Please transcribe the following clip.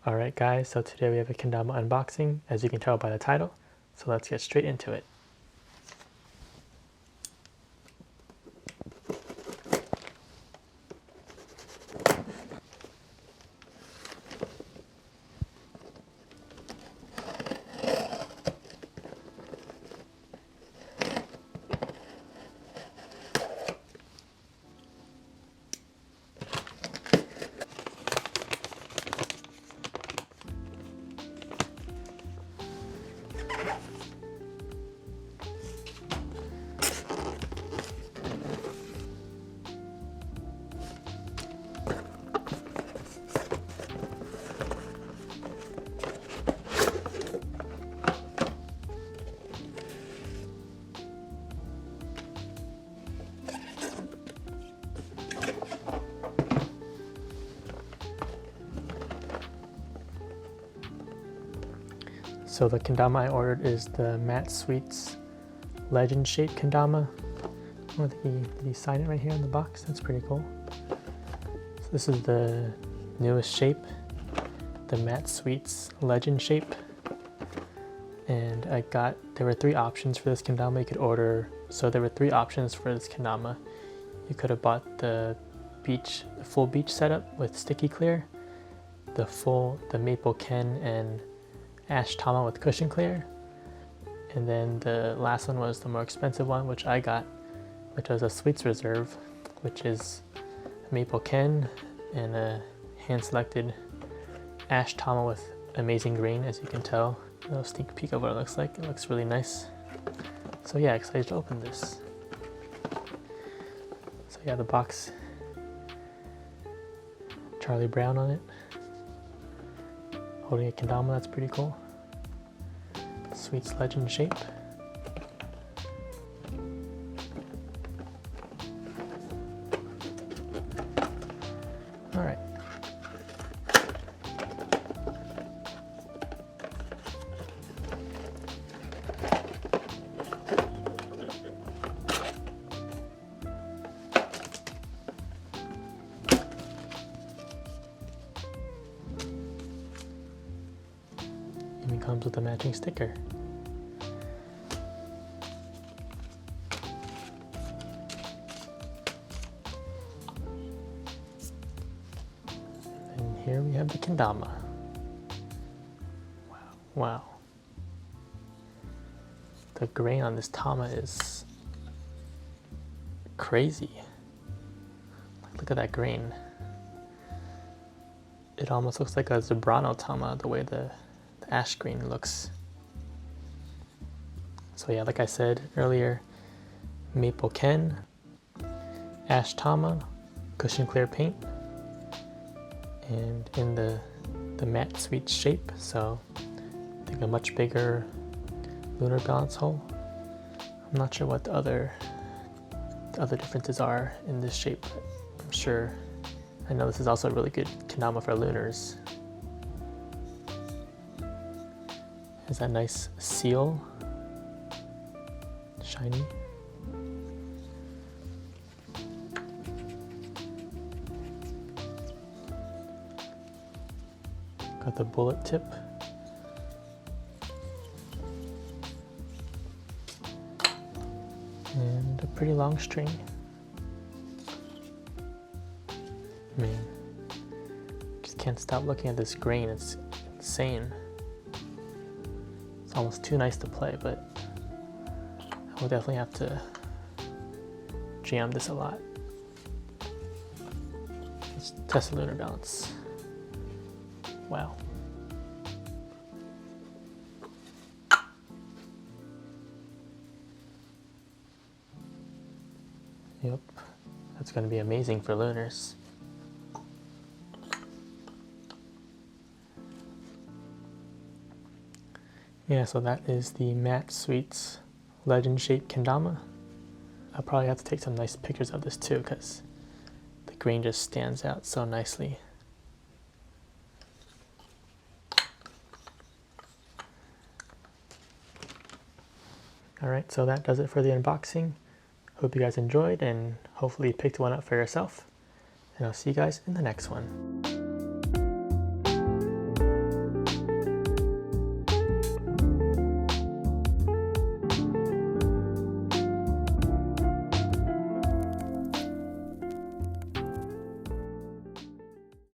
Alright guys, so today we have a Kendama unboxing, as you can tell by the title, so let's get straight into it. So the kendama I ordered is the Matte Sweets Legend Shape Kendama. Oh, did he sign it right here in the box? That's pretty cool. So this is the newest shape, the Matte Sweets Legend Shape. And there were three options for this kendama you could order. So there were three options for this kendama. You could have bought the full beach setup with sticky clear, the maple ken and ash tama with cushion clear, and then the last one was the more expensive one, which I got, which was a sweets reserve, which is a maple ken and a hand selected ash tama with amazing green. As you can tell, a little sneak peek of what it looks like. It looks really nice. So yeah, excited to open this. So yeah, the box, Charlie Brown on it, holding a kendama. That's pretty cool. Sweets Legend Shape. All right. Even comes with a matching sticker. And here we have the kendama. Wow, wow. The grain on this tama is crazy. Look at that grain. It almost looks like a Zebrano tama, the way the ash green looks. So yeah, like I said earlier, maple ken, ash tama, cushion clear paint, and in the matte sweet shape. So I think a much bigger lunar balance hole. I'm not sure what the other differences are in this shape. I'm sure. I know this is also a really good kendama for lunars. Has that nice seal, shiny. Got the bullet tip. And a pretty long string. Man, just can't stop looking at this grain. It's insane. It's almost too nice to play, but I will definitely have to jam this a lot. Let's test the lunar balance. Wow. Yep, that's going to be amazing for lunars. Yeah, so that is the Matte Sweets Legend Shape Kendama. I'll probably have to take some nice pictures of this too, because the grain just stands out so nicely. Alright, so that does it for the unboxing. Hope you guys enjoyed and hopefully picked one up for yourself. And I'll see you guys in the next one.